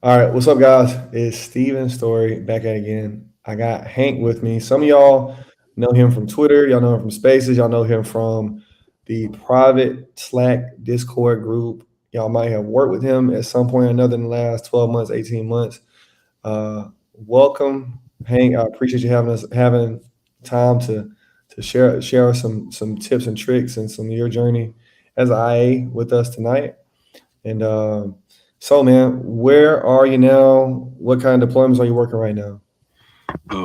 All right, what's up, guys? It's Steven Story back at it again. I got Hank with me. Some of y'all know him from Twitter, y'all know him from Spaces, y'all know him from the private Slack Discord group. Y'all might have worked with him at some point or another in the last 12 months, 18 months. Welcome, Hank. I appreciate you having time to share some tips and tricks and some of your journey as an IA with us tonight. And so, man, where are you now? What kind of deployments are you working right now?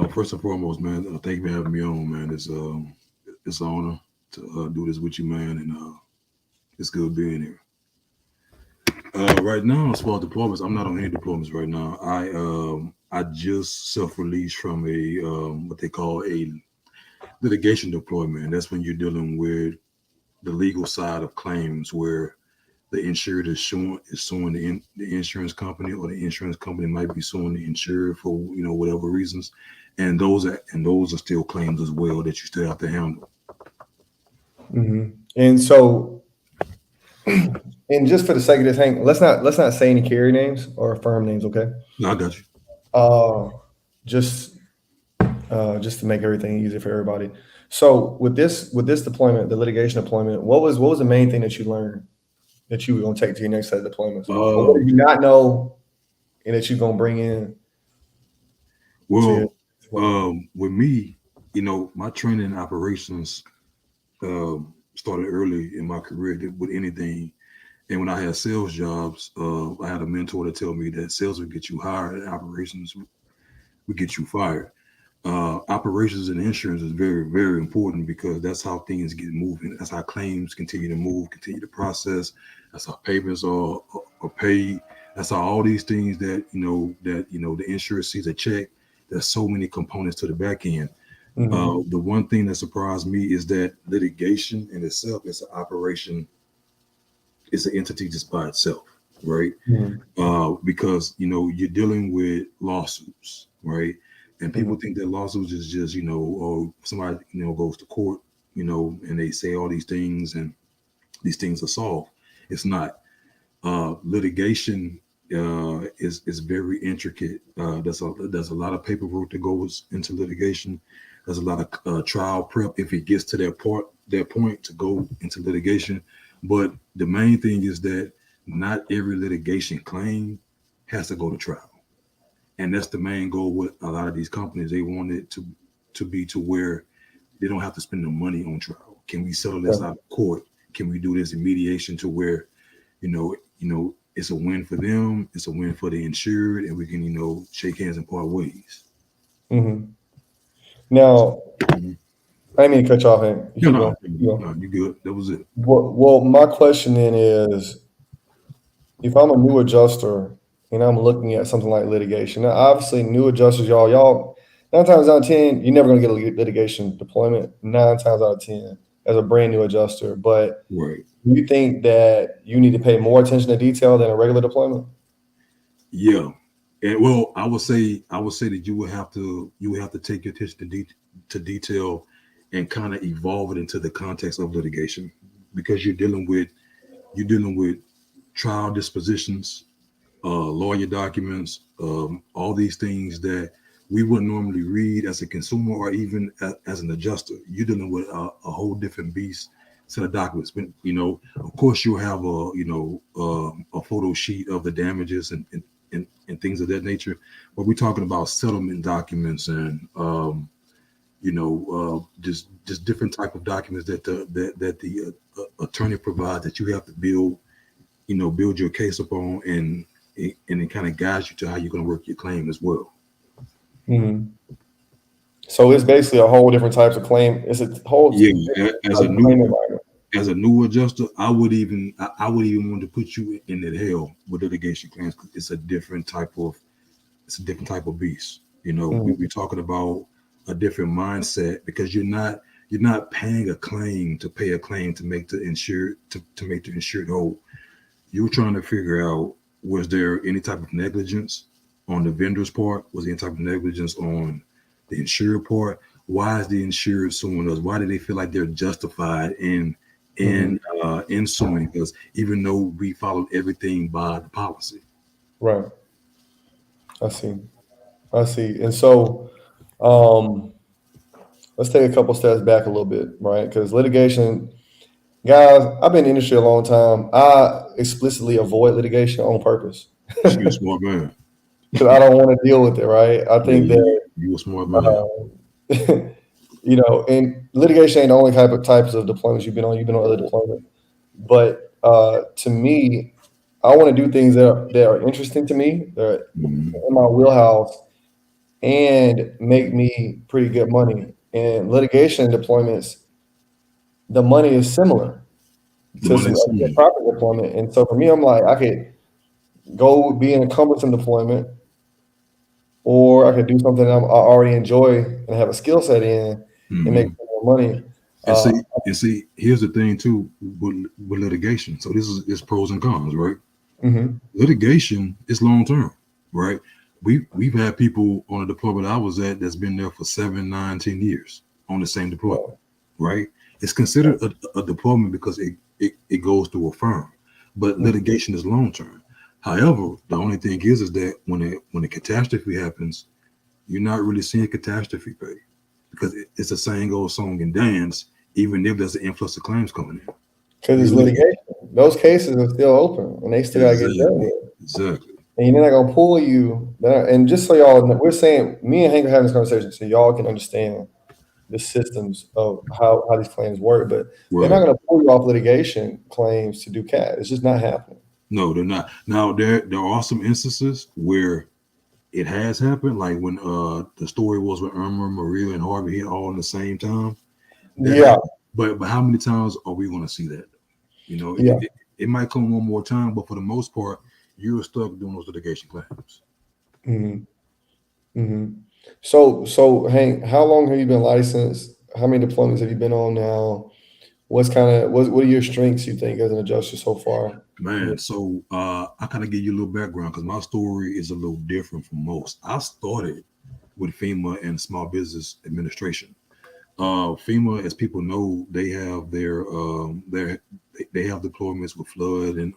First and foremost, man, thank you for having me on, man. It's an honor to do this with you, man, and it's good being here. Right now, as far as deployments, I'm not on any deployments right now. I just self-released from a what they call a litigation deployment. That's when you're dealing with the legal side of claims, where the insured is suing the insurance company, or the insurance company might be suing the insured for whatever reasons, and those are still claims as well that you still have to handle. And so, and just for the sake of this, Hank, let's not say any carrier names or firm names, okay? No, I got you. Uh, just just to make everything easy for everybody. So with this deployment, the litigation deployment, what was the main thing that you learned that you were gonna take to your next set of deployments, or what Um, did you not know and that you're gonna bring in to your well, deployment? with me, my training and operations started early in my career with anything. And when I had sales jobs, I had a mentor to tell me that sales would get you hired and operations would get you fired. Operations and insurance is very, very important because that's how things get moving. That's how claims continue to move, continue to process. That's how payments are paid. That's how all these things that the insurer sees a check. There's so many components to the back end. Hmm. The one thing that surprised me is that litigation in itself is an operation, it's an entity just by itself, right? Hmm. Because you're dealing with lawsuits, right? And Hmm. people think that lawsuits is just oh, somebody goes to court, and they say all these things, and these things are solved. It's not. Litigation is very intricate. There's a lot of paperwork that goes into litigation. There's a lot of trial prep if it gets to that point to go into litigation. But the main thing is that not every litigation claim has to go to trial, and that's the main goal with a lot of these companies. They want it to be to where they don't have to spend the money on trial. Can we settle this out of court? Can we do this in mediation to where it's a win for them, it's a win for the insured, and we can shake hands and part ways. Hmm. Now, Mhm. I didn't mean to cut you off, Hank. You No, keep no, going. Keep going. no, you good. That was it. Well, my question then is, if I'm a new adjuster and I'm looking at something like litigation, now obviously new adjusters, y'all, 9 times out of 10, you're never gonna get a litigation deployment. 9 times out of 10, as a brand new adjuster. But Right. do you think that you need to pay more attention to detail than a regular deployment? Yeah. And well, I would say that you would have to take your attention to detail and kind of evolve it into the context of litigation, because you're dealing with trial dispositions, lawyer documents, all these things that we wouldn't normally read as a consumer, or even as an adjuster. You're dealing with a whole different beast set of documents. But of course, you'll have a photo sheet of the damages and things of that nature. But we're talking about settlement documents and just different type of documents that the attorney provides that you have to build your case upon, and it kind of guides you to how you're going to work your claim as well. Mhm. So it's basically a whole different types of claim. It's a whole Yeah, different as type a of claim new environment. as a new adjuster, I would even want to put you in that hell with litigation claims, 'cause it's a different type of beast. Mhm. We're talking about a different mindset, because you're not paying a claim to pay a claim to make the insured whole. You're trying to figure out, was there any type of negligence on the vendor's part? Was there any type of negligence on the insured part? Why is the insured suing us? Why do they feel like they're justified Mhm. in suing us, even though we followed everything by the policy? Right. I see. I see. And so, um, let's take a couple steps back a little bit, right? Because litigation, guys, I've been in the industry a long time. I explicitly avoid litigation on purpose You a because smart man. I don't want to deal with it, right? I Yeah, think that, you a smart man. and litigation ain't the only types of deployments you've been on. You've been on other deployments, but to me, I want to do things that are interesting to me, that are Mhm. in my wheelhouse, and make me pretty good money. And litigation deployments, the money is similar The to money some is other seen. property deployment. And so for me, I'm like, I could go be in a cumbersome deployment, or I could do something I already enjoy and have a skill set in and make Mhm. more money. And Uh, see, here's the thing too with litigation. So this is pros and cons, right? mhm. Litigation is long term, right? We've had people on a deployment I was at that's been there for 7, 9, 10 years on the same deployment, right? It's considered a deployment because it goes through a firm, but Mhm. litigation is long term. However, the only thing is that when a catastrophe happens, you're not really seeing catastrophe pay because it's a saying goes song and dance, even if there's an influx of claims coming in. Because You it's look litigation. Those cases are still open and they still got to get dealt exactly, with. exactly. And you're not going to pull you. And just so y'all know, we're saying, me and Hank are having this conversation so y'all can understand the systems of how these claims work. But they're not Right. going to pull you off litigation claims to do CAT. It's just not happening. No, they're not. Now there are some instances where it has happened, like when the story was with Irma, Maria, and Harvey hit all in the same time. That Yeah. happened. But how many times are we going to see that? You know, Yeah. it might come one more time, but for the most part, you're stuck doing those litigation claims. Hmm. Hmm. So Hank, how long have you been licensed? How many deployments have you been on now? What are your strengths you think as an adjuster so far? Man, so I kind of give you a little background because my story is a little different from most. I started with FEMA and Small Business Administration. FEMA, as people know, they have they have deployments with flood and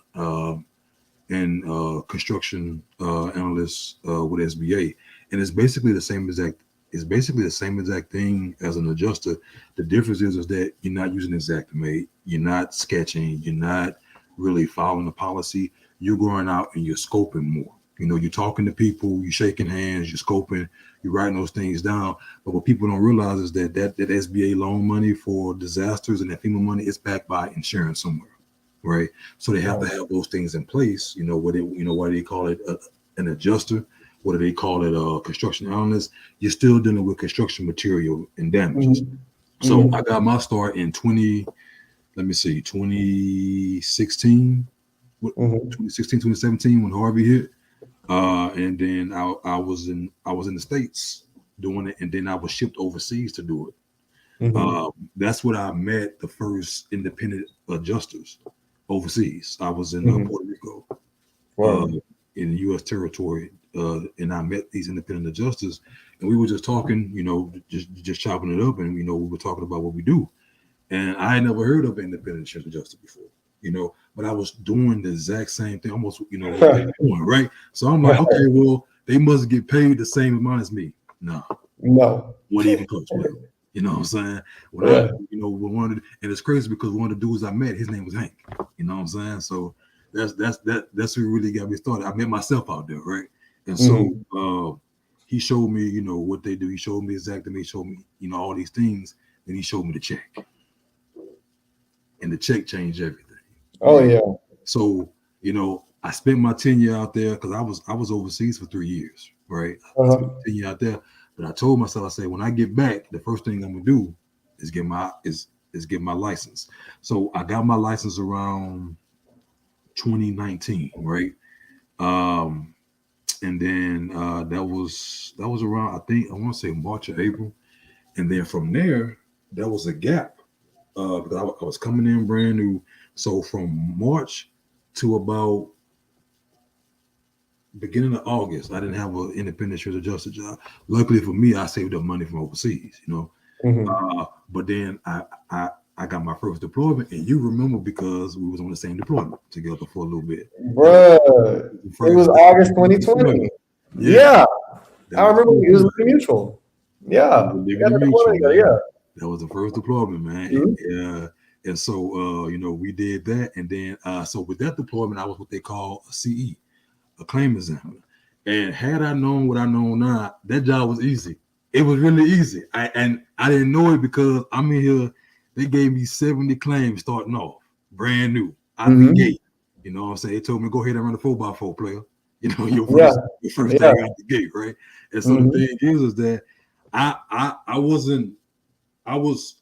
construction analysts with SBA, and it's basically the same exact thing as an adjuster. The difference is that you're not using Xactimate, you're not sketching, you're not really following the policy. You're going out and you're scoping more. You know, you're talking to people, you're shaking hands, you're scoping, you're writing those things down. But what people don't realize is that SBA loan money for disasters and that FEMA money is backed by insurance somewhere, right? So they have to Right. have those things in place. You know what why they call it an adjuster. What do they call it? A construction analyst. You're still dealing with construction material and damages. Mhm. So Mhm. I got my start in 2016, Mhm. 2016, 2017 when Harvey hit. And then I was in the States doing it, and then I was shipped overseas to do it. Mhm. That's what I met the first independent adjusters overseas. I was in Mhm. Puerto Rico, uh, Right. in the U.S. territory, and I met these independent adjusters, and we were just talking, just chopping it up, and we were talking about what we do. And I had never heard of an independent insurance adjuster before, but I was doing the exact same thing, almost, what they were doing, right? So I'm like, okay, well, they must get paid the same amount as me. No, No. what even close, well. You know what I'm saying? When I, Yeah. when and it's crazy because one of the dudes I met, his name was Hank. You know what I'm saying? So that's who really got me started. I met myself out there, right? And so Mhm. he showed me, what they do. He showed me exactly. He showed me, all these things. Then he showed me the check, and the check changed everything, Oh right? yeah. So I spent my tenure out there because I was overseas for 3 years, right? I spent Uh-huh. 10 years out there, but I told myself, I said, when I get back, the first thing I'm gonna do is get my license. So I got my license around 2019, right? Um, and then that was around, I think I want to say March or April, and then from there there was a gap because I was coming in brand new. So from March to about beginning of August, I didn't have an independent insurance adjuster job. Luckily for me, I saved up money from overseas, Mhm. But then I got my first deployment, and you remember because we was on the same deployment together for a little bit. That was Bruh, the it was first August deployment. 2020. Yeah, That I was remember it was Liberty Mutual. Yeah, we got Liberty a deployment Mutual, together. man. Yeah. That was the first deployment, man. Mhm. And so, we did that, and then so with that deployment, I was what they call a CE, a claim examiner. And had I known what I know now, that job was easy. It was really easy. I didn't know it because I'm in here. They gave me 70 claims starting off, brand new, out the Mhm. gate. You know what I'm saying? They told me go ahead and run a 4x4 player. You know, Yeah. your first Yeah. thing out the gate, right? And so the Mhm. thing is that I wasn't I was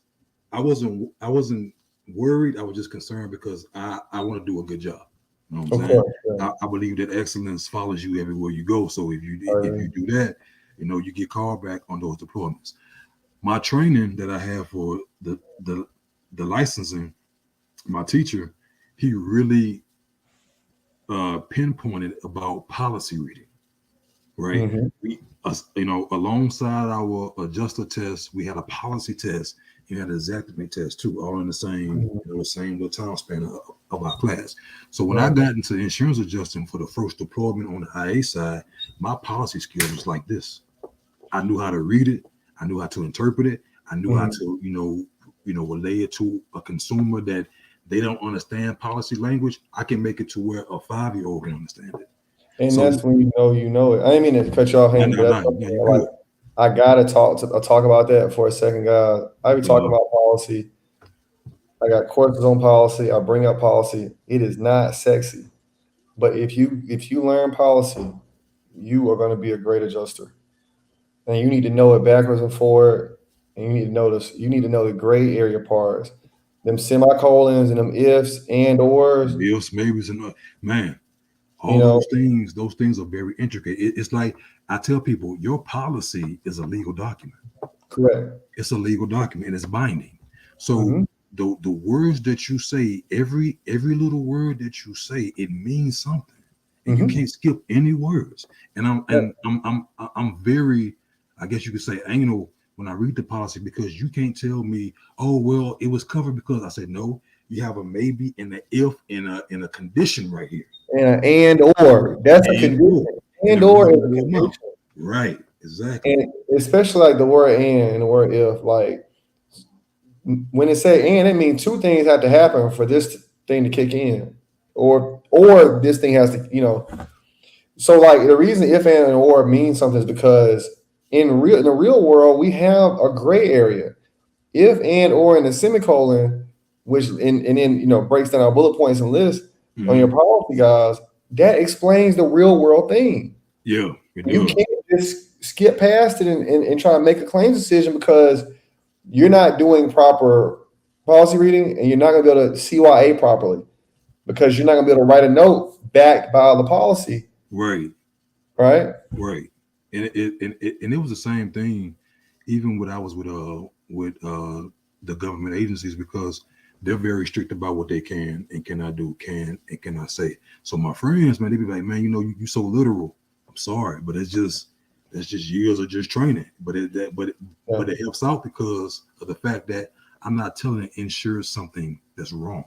I wasn't worried. I was just concerned because I want to do a good job. You know what I'm Of saying? course. Yeah. I believe that excellence follows you everywhere you go. So if you do that, you get called back on those deployments. My training that I have for the licensing, my teacher, he really pinpointed about policy reading. Right? Mhm. Alongside our adjuster test, we had a policy test. You had an executive test too, all in the same, Mhm. the same little time span of our class. So when I Right. got into insurance adjusting for the first deployment on the IA side, my policy skills was like this. I knew how to read it. I knew how to interpret it. I knew how Mhm. to, relay it to a consumer that they don't understand policy language. I can make it to where a 5-year-old can understand it. And So that's when you know it. I didn't mean to cut you off, no, Hank, no, but that's no, something no, you like good. I gotta talk about that for a second, guys. I be talking Uh, about policy. I got courses on policy. I bring up policy. It is not sexy, but if you learn policy, you are going to be a great adjuster, and you need to know it backwards and forward. And you need to notice. You need to know the gray area parts, them semicolons and them ifs and ors. Bills, maybes, and man, You all know, those things are very intricate. It's like I tell people, your policy is a legal document. correct. It's a legal document. It's binding. So Hmm. the words that you say, every little word that you say, it means something, and you Hmm. can't skip any words. And I'm Yeah. and I'm very, I guess you could say, anal when I read the policy because you can't tell me, oh well, it was covered because I said no. You have a maybe and an if in a condition right here. And or that's a And condition. or in And a or is a reasonable amount. condition. Right. Exactly. And especially like the word and the word if, like when it say and, it means two things have to happen for this thing to kick in, or this thing has to, So like the reason if and or means something is because in the real world we have a gray area. If and or in the semicolon, which and then breaks down our bullet points and lists on your Hmm. policy, guys, that explains the real world thing. Yeah, it You does. can't just skip past it and try to make a claims decision because you're not doing proper policy reading and you're not going to be able to CYA properly because you're not going to be able to write a note backed by the policy, Right. right? Right. And it was the same thing, even when I was with the government agencies because they're very strict about what they can and cannot do, can and cannot say. So my friends, man, they be like, man, you so literal. I'm sorry, but that's just years of just training. Yeah, But it helps out because of the fact that I'm not telling an insurer something that's wrong.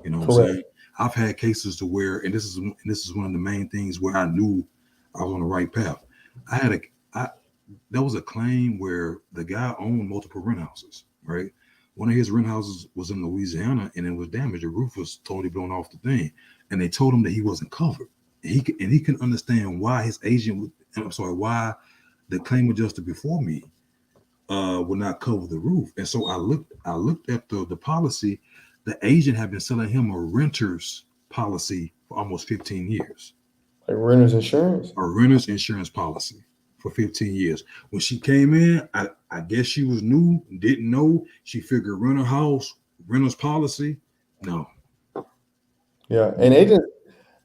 You know what I'm correct. saying? I've had cases to where, and this is one of the main things where I knew I was on the right path. I had a I There was a claim where the guy owned multiple rent houses, right? One of his rent houses was in Louisiana and it was damaged. The roof was totally blown off the thing. And they told him that he wasn't covered. And he couldn't understand why his agent would, I'm sorry, why the claim adjuster before me would not cover the roof. And so I looked at the policy. The agent had been selling him a renter's policy for almost 15 years, Like renter's insurance. a renter's insurance policy for 15 years. When she came in, I guess she was new, didn't know. She figured renter house, renter's policy. No, Yeah, and agents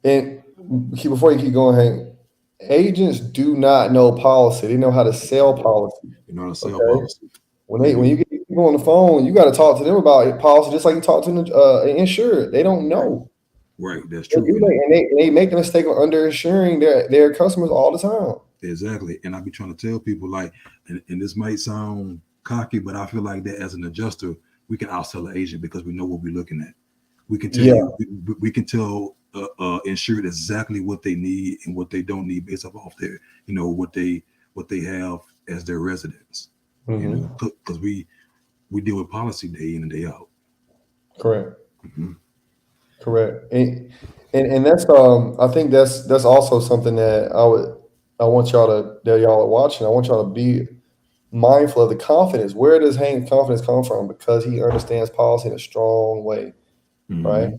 and before you keep going, Hank, agents do not know policy. They know how to sell policy. you're not a sale Okay, policy. when They they when do. you get people on the phone, you got to talk to them about policy just like you talk to an insured. They don't Right, know. right. That's They true. do that, and they make the mistake of underinsuring their customers all the time. Exactly. And I be trying to tell people like, and this might sound cocky, but I feel like that as an adjuster, we can outsell an agent because we know what we're looking at. We can tell Yeah, you, we can tell insured exactly what they need and what they don't need based off their, what they have as their residence. Mm-hmm. Because we deal with policy day in and day out. Correct. Mm-hmm. Correct. And that's I think that's also something that I want y'all to that y'all are watching. I want y'all to be mindful of the confidence. Where does Hank's confidence come from? Because he understands policy in a strong way, right? Mm-hmm.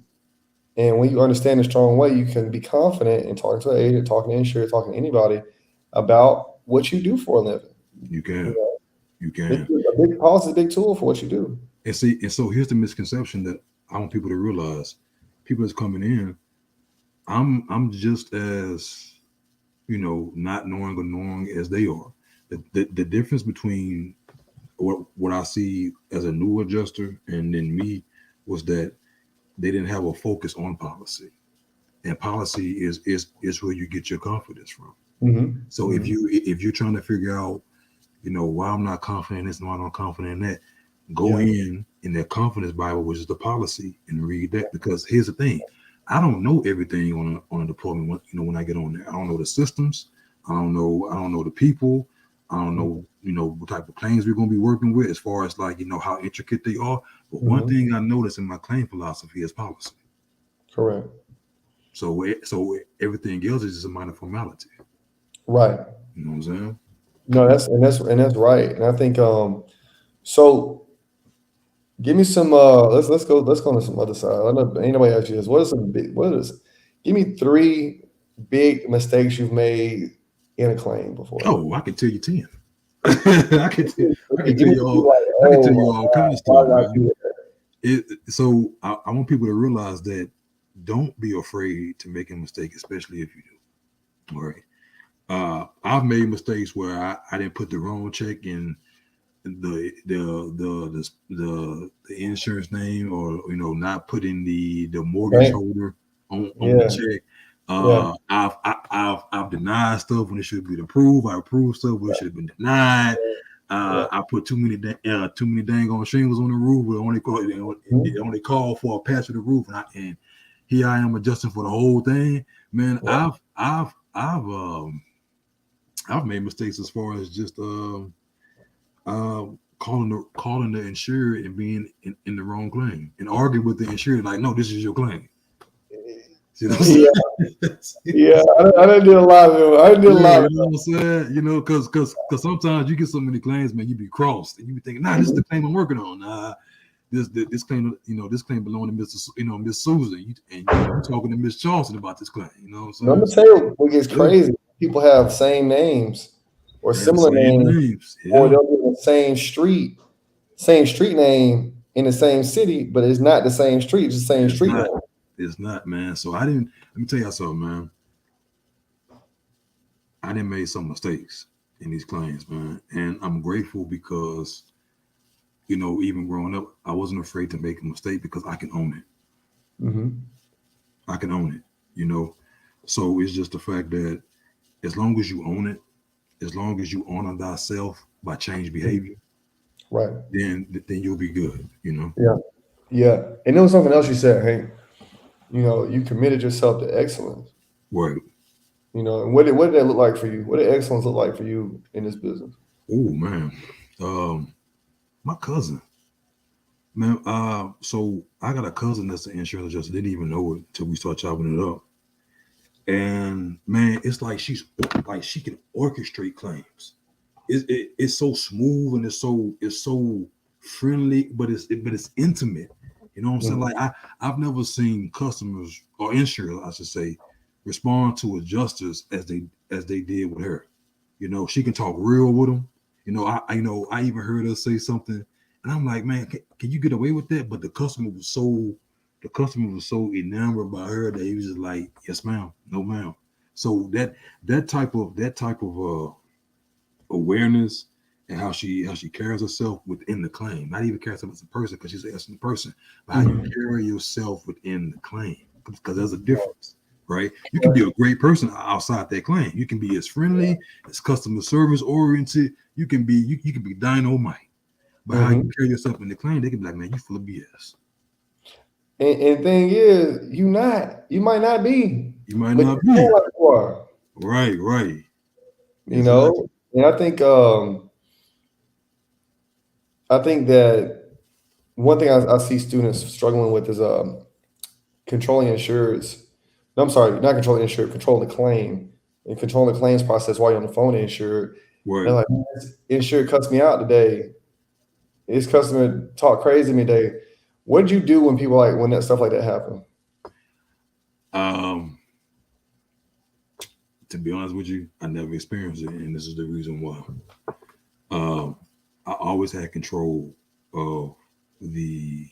And when you understand a strong way, you can be confident in talking to an agent, talking to insurer, talking to anybody about what you do for a living. You You can. know, You this can. is a big policy is a big tool for what you do. And so here's the misconception that I want people to realize. People that's coming in, I'm just as, not knowing or knowing as they are. The difference between what I see as a new adjuster and then me was that they didn't have a focus on policy. And policy is where you get your confidence from. Mm-hmm. So if you're trying to figure out, why I'm not confident in this and why I'm not confident in that, go in their confidence Bible, which is the policy, and read that. Because here's the thing, I don't know everything on a deployment. When I get on there, I don't know the systems. I don't know the people. I don't know, what type of claims we're going to be working with as far as like, how intricate they are. But one thing I noticed in my claim philosophy is policy. Correct. So everything else is just a minor formality. Right. You know what I'm saying? No, that's right. And I think so give me some let's go on to some other side. I know ain't nobody asked you this. Give me 3 big mistakes you've made in a claim before. Oh, I can tell you 10. I can tell you all. Like, I can tell you oh all kind of my stuff, God, why did I man. do that? So I want people to realize that don't be afraid to make a mistake, especially if you do. All right. I've made mistakes where I didn't put the wrong check in the insurance name, or not putting the mortgage Right? holder on the Yeah, check. yeah, I've denied stuff when it should be approved. I approved stuff when it should have been denied. yeah. I put too many dang on shingles on the roof. It only called for a patch of the roof, and here I am adjusting for the whole thing. Man, Yeah. I've made mistakes as far as just calling the insurer and being in the wrong claim and arguing with the insurer like, no, this is your claim. You know what I'm saying? Yeah, I didn't do a lot of them. I didn't do a Yeah, lot you of know what I'm saying? Because sometimes you get so many claims, man, you be crossed and you be thinking, nah, this is the claim I'm working on. Nah, this claim, this claim belongs to Miss Susan, and you're talking to Miss Charleston about this claim. You know what them. I'm I'm gonna saying? tell you what gets Yeah, crazy. People have same names or they have the similar same names, names. or Yeah, they'll be in the same street name in the same city, but it's not the same street. It's the same it's street not. name. It's not, man. So I didn't. Let me tell y'all something, man. I didn't make some mistakes in these claims, man, and I'm grateful because even growing up, I wasn't afraid to make a mistake because I can own it. Mm-hmm. I can own it. You know, so it's just the fact that as long as you own it, as long as you honor thyself by change behavior, Right. then you'll be good. Yeah. Yeah. And there was something else you said, Hank. You committed yourself to excellence. Right. And what did that look like for you? What did excellence look like for you in this business? Oh man, um, my cousin, man. So I got a cousin that's an insurance adjuster. Didn't even know it until we start chopping it up. And man, it's like she can orchestrate claims. It's so smooth and it's so friendly, but it's intimate. You know what I'm saying? Mhm. Like I've never seen customers or insurers, I should say, respond to adjusters as they did with her. She can talk real with them. I even heard her say something, and I'm like, man, can you get away with that? But the customer was so enamored by her that he was just like, yes, ma'am, no, ma'am. So that type of awareness and how she carries herself within the claim, not even carries herself as a person because she's an excellent person, but how you Mhm. carry yourself within the claim, because there's a difference, right? You can be a great person outside that claim. You can be as friendly, as customer service oriented. You can be dynamite, but how you Mhm. carry yourself in the claim, they can be like, man, you full of BS. And thing is, you might not be, You might but not you feel be. like you are, Right, right. you Exactly. know. And I think that one thing I see students struggling with is controlling insurance. No, I'm sorry, not controlling insurance, controlling the claim and controlling the claims process while you're on the phone to insured. They're Right. like, "Man, this insured cuts me out today. This customer talked crazy to me today." What did you do when people like when that stuff like that happened? Um, to be honest with you, I never experienced it, and this is the reason why. Um, I always had control of the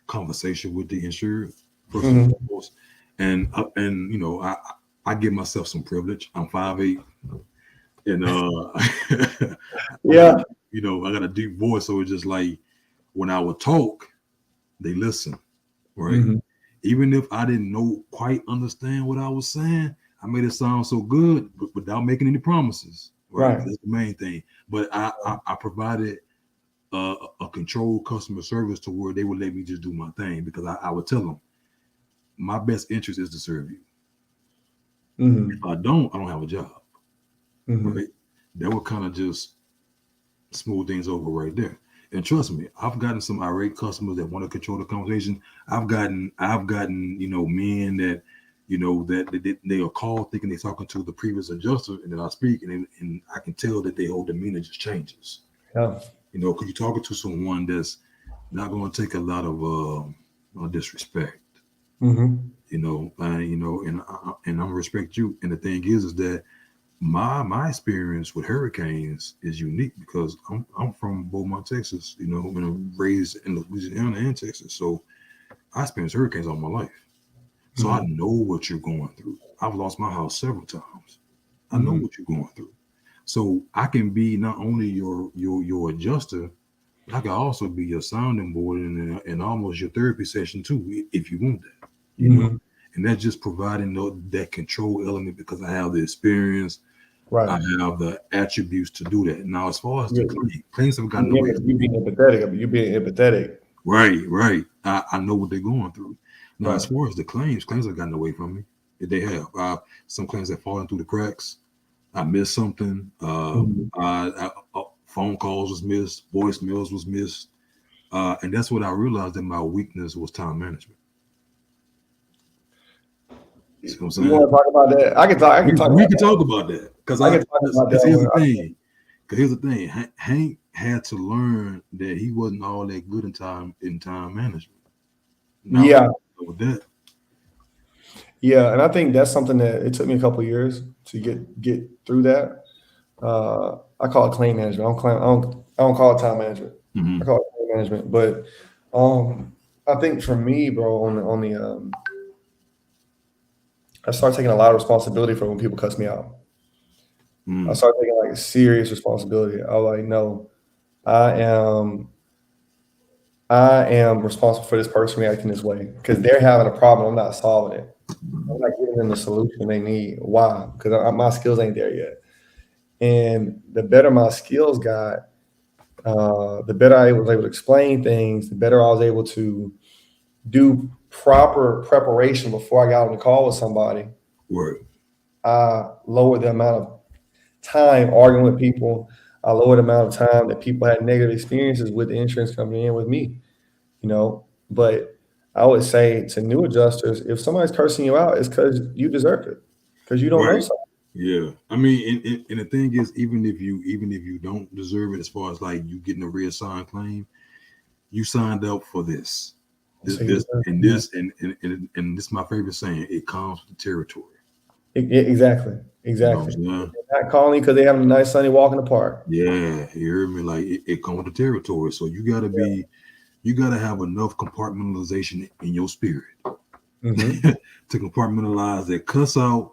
conversation with the insured first and Hmm. foremost, and you know, I give myself some privilege. I'm 5'8", and I got Yeah. you know I got a deep voice, so it's just like when I would talk, they listen, right? Hmm. Even if I didn't know quite understand what I was saying, I made it sound so good, but without making any promises, right? Right. That's the main thing. But I provided a controlled customer service to where they would let me just do my thing because I would tell them my best interest is to serve you. If Hmm. I don't have a job, Hmm. right? That would kind of just smooth things over right there. And trust me, I've gotten some irate customers that want to control the conversation. I've gotten, you know, men that, you know, that they are called thinking they're talking to the previous adjuster, and then I speak, and I can tell that their whole demeanor just changes. Yeah. You know, because you're talking to someone that's not going to take a lot of disrespect. Hmm. You know, and I'm gonna respect you. And the thing is that my experience with hurricanes is unique because I'm from Beaumont, Texas, you know, and I'm raised in Louisiana and Texas. So I experienced hurricanes all my life. So I Hmm. know what you're going through. I've lost my house several times. I know Hmm. what you're going through. So I can be not only your adjuster, but I can also be your sounding board and almost your therapy session too, if you want that, you know. Hmm. And that's just providing that control element because I have the experience, I Right. have the attributes to do that. Now, as far as the You claims have gotten away from you me. being empathetic. You being empathetic. Right, right. I know what they're going through. Now, as Right. far as the claims have gotten away from me. They have. Some claims have fallen through the cracks. I missed something. Hmm. Phone calls was missed. Voicemails was missed. And that's what I realized that my weakness was time management. See what I'm You saying? want to talk about that? I can talk. I can talk We about can that. talk about that I can talk about because that here's one. the thing. Because here's the thing. Hank had to learn that he wasn't all that good in time management. Now Yeah. with that, Yeah, and I think that's something that it took me a couple of years to get through that. I call it claim management. I don't call it time management. I mhm, call it claim management. But I think for me, bro, I start taking a lot of responsibility for when people cuss me out. I mm, start taking like serious responsibility. I was like, no, I am I am responsible for this person reacting this way because they're having a problem. I'm not solving it. I'm not giving them the solution they need. Why? Because my skills ain't there yet. And the better my skills got, the better I was able to explain things, the better I was able to do proper preparation before I got on the call with somebody. right, I lowered the amount of time arguing with people. I lowered the amount of time that people had negative experiences with the insurance company and with me, you know. But I would say to new adjusters, if somebody's cursing you out, it's because you deserve it, because you don't know right. something. Yeah, I mean, and the thing is, even if you don't deserve it, as far as like you getting a reassigned claim, you signed up for this, this, So you this, deserve and it. this, and this is my favorite saying. It comes with the territory. Exactly, You know what I'm exactly. saying? They're not calling because they having a nice sunny walk in the park. Yeah, you heard me. Like it comes with the territory. So you gotta have enough compartmentalization in your spirit Hmm. to compartmentalize that cuss out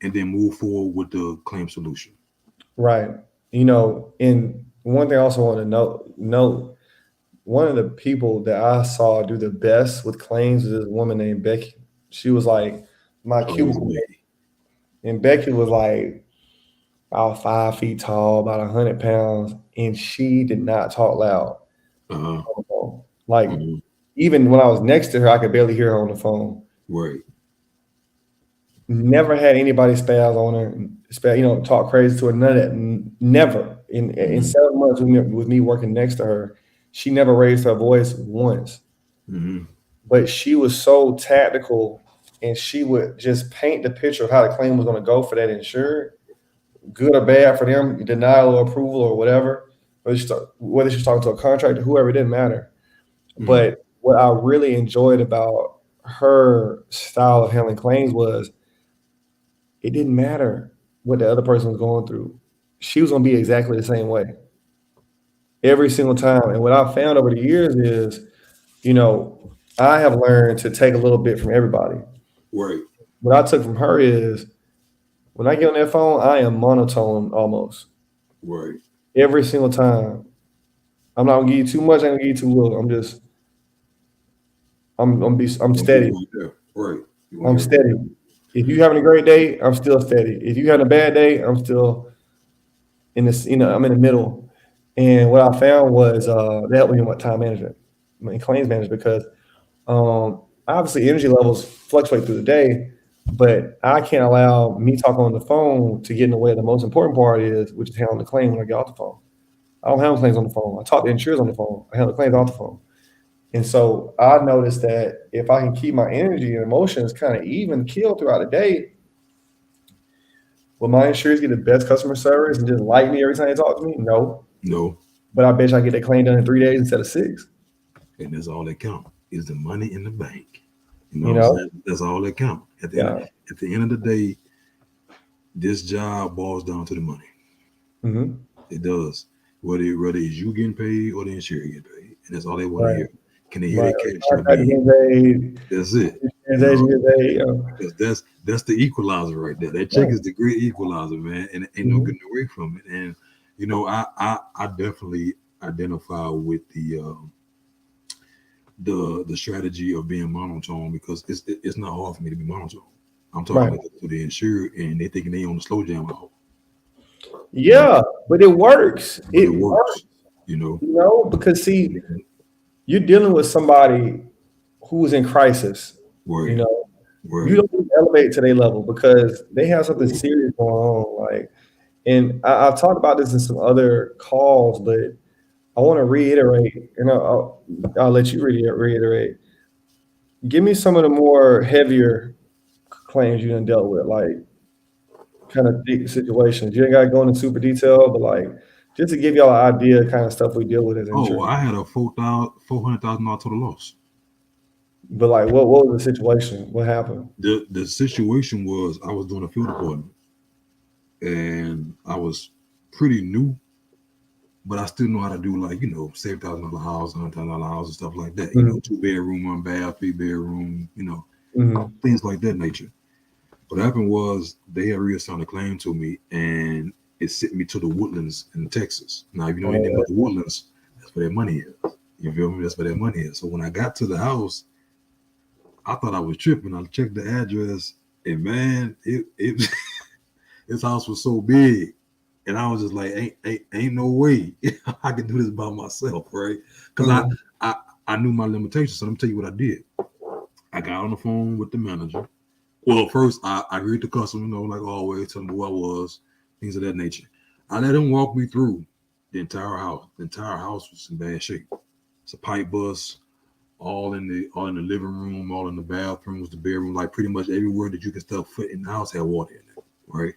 and then move forward with the claim solution. Right. And one thing I also want to note, one of the people that I saw do the best with claims is this woman named Becky. She was like my Always cubicle make mate. And Becky was like about 5 feet tall, about 100 pounds, and she did not talk loud. uh Like mhm. even when I was next to her, I could barely hear her on the phone. Right. Never had anybody spaz on her, talk crazy to her. None of that. Never. In 7 months with me working next to her, she never raised her voice once. Mm-hmm. But she was so tactical, and she would just paint the picture of how the claim was going to go for that insured, good or bad for them, denial or approval or whatever. Whether she's talking to a contractor, whoever, it didn't matter. Mm-hmm. But what I really enjoyed about her style of handling claims was it didn't matter what the other person was going through. She was going to be exactly the same way every single time. And what I found over the years is, I have learned to take a little bit from everybody. Right. What I took from her is when I get on that phone, I am monotone almost. Right. Every single time. I'm not gonna give you too much, I ain't gonna give you too little. I'm steady. Right. I'm steady. If you're having a great day, I'm still steady. If you're having a bad day, I'm still in this, I'm in the middle. And what I found was that helped me with time management, claims management, because obviously energy levels fluctuate through the day, but I can't allow me talking on the phone to get in the way of the most important part which is handling the claim when I get off the phone. I don't handle claims on the phone. I talk to insurers on the phone. I handle claims off the phone. And so I noticed that if I can keep my energy and emotions kind of even killed throughout the day, will my insurers get the best customer service and just like me every time they talk to me? No. But I bet you I get that claim done in 3 days instead of 6. And that's all that counts is the money in the bank. What I'm saying? That's all that counts. At the end of the day, this job boils down to the money. Mm-hmm. It does. Whether it's you getting paid or the insurer getting paid. And that's all they want to hear. Can they hear that cash? That's it. Because that's the equalizer right there. That check is the great equalizer, man. And ain't no getting away from it. And I definitely identify with the strategy of being monotone, because it's not hard for me to be monotone. I'm talking to the insured, and they thinking they on the slow jam out. Yeah, but it works. It works. Because see, you're dealing with somebody who's in crisis. Right. You don't elevate to their level because they have something serious going on. And I've talked about this in some other calls, but I want to reiterate, and I'll let you reiterate. Give me some of the more heavier claims you done dealt with, kind of deep situations. You ain't got to go into super detail, but just to give y'all an idea, kind of stuff we deal with as insurance. I had a $400,000 total loss. But what was the situation? What happened? The situation was I was doing a field appointment, and I was pretty new, but I still know how to do $7,000 house, $100,000 house, and stuff like that. 2-bedroom, 1 bath, 3-bedroom, things like that nature. What happened was they had reassigned a claim to me, and it sent me to the Woodlands in Texas. Now, if you know anything about the Woodlands, that's where their money is. You feel me? That's where their money is. So when I got to the house, I thought I was tripping. I checked the address, and man, it this house was so big, and I was just like, ain't no way I can do this by myself, right? Because I knew my limitations. So let me tell you what I did. I got on the phone with the manager. Well, first I agreed the customer, like always, tell them who I was, things of that nature. I let him walk me through the entire house. The entire house was in bad shape. It's a pipe bust, all in the living room, all in the bathrooms, the bedroom, pretty much everywhere that you can stuff foot in the house had water in it, right?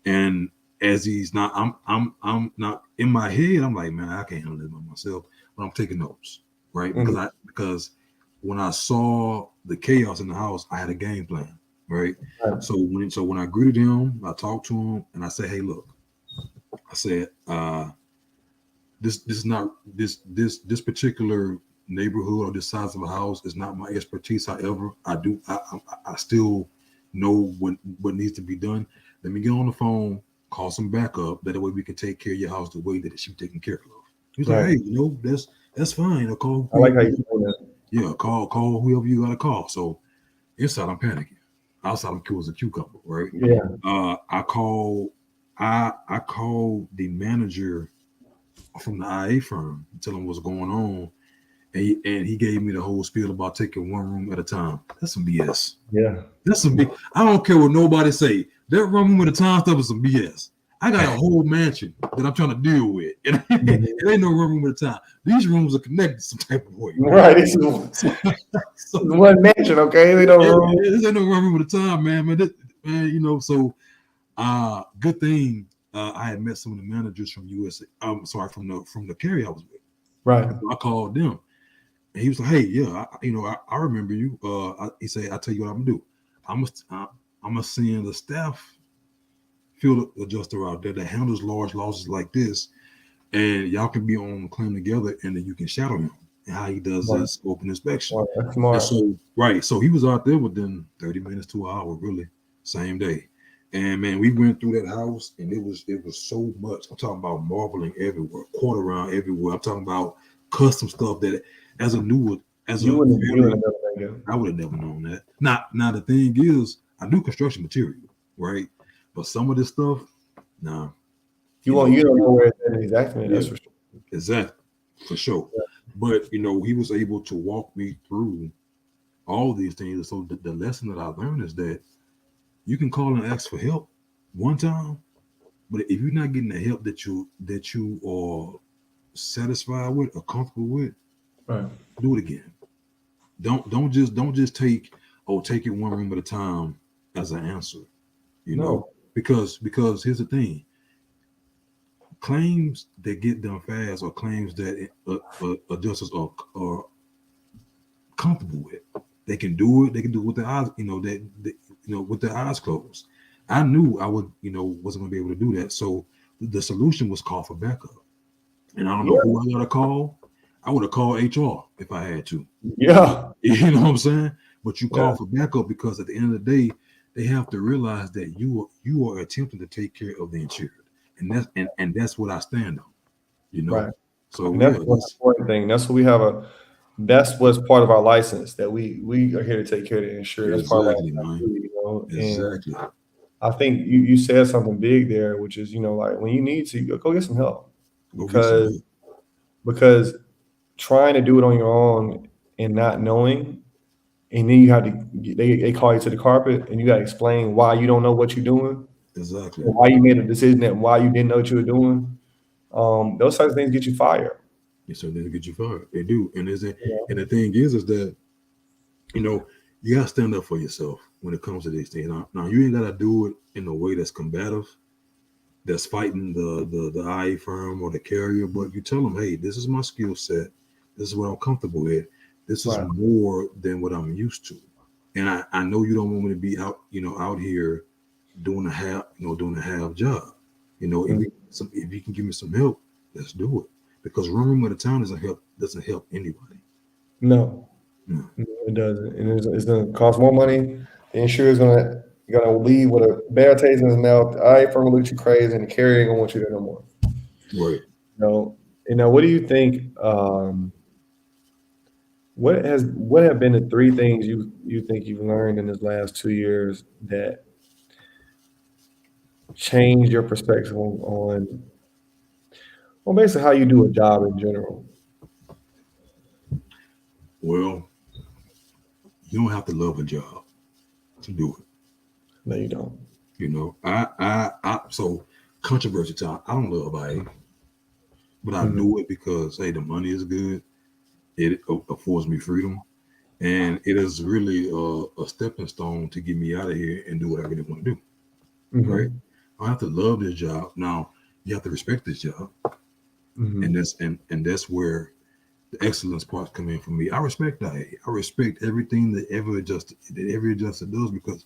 And as he's not, I'm not in my head. I'm like, man, I can't handle this by myself, but I'm taking notes, right? Because when I saw the chaos in the house, I had a game plan. Right. So when I greeted him, I talked to him, and I said, "Hey, look," I said, "This is not this particular neighborhood or this size of a house is not my expertise. However, I still know what needs to be done. Let me get on the phone, call some backup. That way we can take care of your house the way that it should be taken care of." He's like, "Hey, that's fine. I'll call." I like how you say that. Yeah, call whoever you gotta call. So inside, I'm panicking. Outside, I'm cool as a cucumber, right? Yeah. I called the manager from the IA firm, tell him what's going on, And he gave me the whole spiel about taking one room at a time. That's some BS. Yeah. That's some big. I don't care what nobody say. That one room at a time stuff is some BS. I got a whole mansion that I'm trying to deal with, and it ain't no one room at a time. These rooms are connected some type of way. Right. This is one mansion, okay? They don't room. This ain't no one room at a time, man. Man, so good thing I had met some of the managers from USA. I'm sorry, from the carrier I was with. Right. So I called them, and he was like, "Hey, yeah, I remember you." He said, "I tell you what I'm gonna do. I'm gonna send the staff field adjuster out there that handles large losses like this, and y'all can be on the claim together, and then you can shadow him and how he does his scope and inspection." Right. That's smart. So he was out there within 30 minutes to an hour, really, same day. And man, we went through that house, and it was so much. I'm talking about marbling everywhere, quarter round everywhere. I'm talking about custom stuff that I would have never known that. Now the thing is, I do construction material, right? But some of this stuff, nah. You don't know where it's at exactly. That's for sure. Exactly, for sure. Yeah. But he was able to walk me through all these things. So the lesson that I learned is that you can call and ask for help one time, but if you're not getting the help that you are satisfied with or comfortable with, right, do it again. Don't just take it one room at a time as an answer, because here's the thing: claims that get done fast or claims that adjusters are comfortable with. They can do it. They can do it with their eyes, with their eyes closed. I knew I wasn't going to be able to do that. So the solution was call for backup. And I don't know who I got to call. I would have called HR if I had to. Yeah. You know what I'm saying? But you call for backup because at the end of the day, they have to realize that you are attempting to take care of the insured. And that's what I stand on. Right. So that's the important thing. That's what we have that's what's part of our license, that we are here to take care of the insured. That's part of our Exactly. And I think you said something big there, which is, like when you need to go get some help, because trying to do it on your own and not knowing, and then you have to, they call you to the carpet and you got to explain why you don't know what you're doing. Exactly. Why you made a decision and why you didn't know what you were doing. Those types of things get you fired. Yes, sir. They get you fired. They do. And and the thing is that, you got to stand up for yourself when it comes to these things. Now you ain't got to do it in a way that's combative, that's fighting the IA firm or the carrier, but you tell them, hey, this is my skill set. This is what I'm comfortable with. This is more than what I'm used to. And I know you don't want me to be out here doing a half job. If you can give me some help, let's do it. Because one room at a time doesn't help anybody. No, it doesn't. And it's going to cost more money. The insurer is going to leave with a bad taste in his mouth. I ain't gonna look you crazy, and the carrier ain't gonna want you there no more. Right. What do you think? What have been the three things you think you've learned in this last 2 years that changed your perspective on basically how you do a job in general? Well, you don't have to love a job to do it. No, you don't. I so controversy time. I don't love IA, but I do it because the money is good. It affords me freedom, and it is really a stepping stone to get me out of here and do what I really want to do. Right? I have to love this job. Now you have to respect this job, and that's where the excellence parts come in for me. I respect IA. I respect everything that every adjuster does, because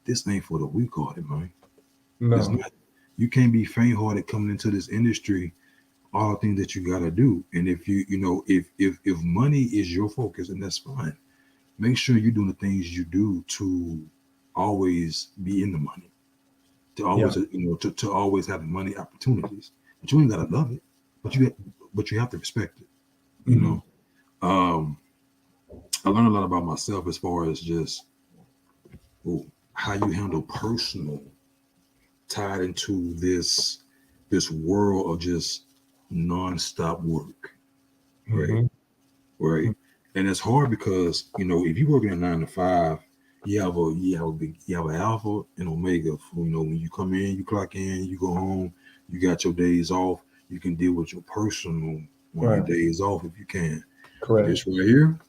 this ain't for the weak-hearted, man. No. It's not. You can't be faint-hearted coming into this industry. All the things that you gotta do, and if if money is your focus, and that's fine. Make sure you're doing the things you do to always be in the money, to always to always have money opportunities. But you ain't gotta love it, but you have to respect it. I learned a lot about myself as far as just how you handle personal tied into this world of just non-stop work, right? right? And it's hard because if you're working a 9 to 5, you have an alpha and omega. For, when you come in, you clock in, you go home, you got your days off. You can deal with your personal on your Right. days off if you can. But Correct. this right here,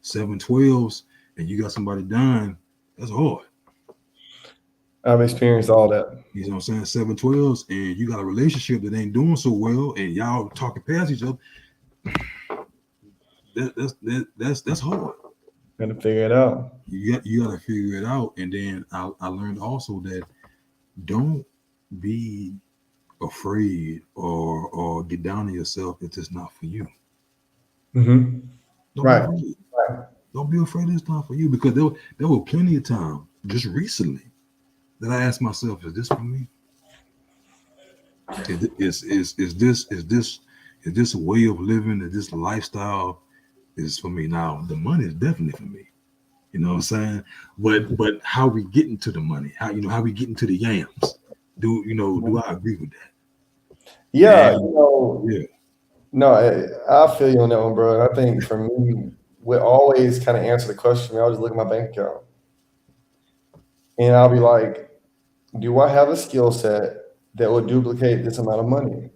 7/12s, and you got somebody dying. That's hard. I've experienced all that. You know what I'm saying? 7/12s, and you got a relationship that ain't doing so well, and y'all talking past each other. That's hard. Got to figure it out. You got to figure it out. And then I learned also that don't be afraid or get down on yourself if it's not for you. Mm-hmm. Don't Right. be afraid. Right. Don't be afraid it's not for you, because there were plenty of time just recently that I asked myself, is this for me? Is this a way of living? Is this lifestyle is for me? Now the money is definitely for me. You know what I'm saying? But how we getting to the money? How we getting to the yams? Do I agree with that? Yeah, And, yeah. no, I feel you on that one, bro. I think for me, we always kind of answer the question. I'll just look at my bank account, and I'll be like, do I have a skill set that will duplicate this amount of money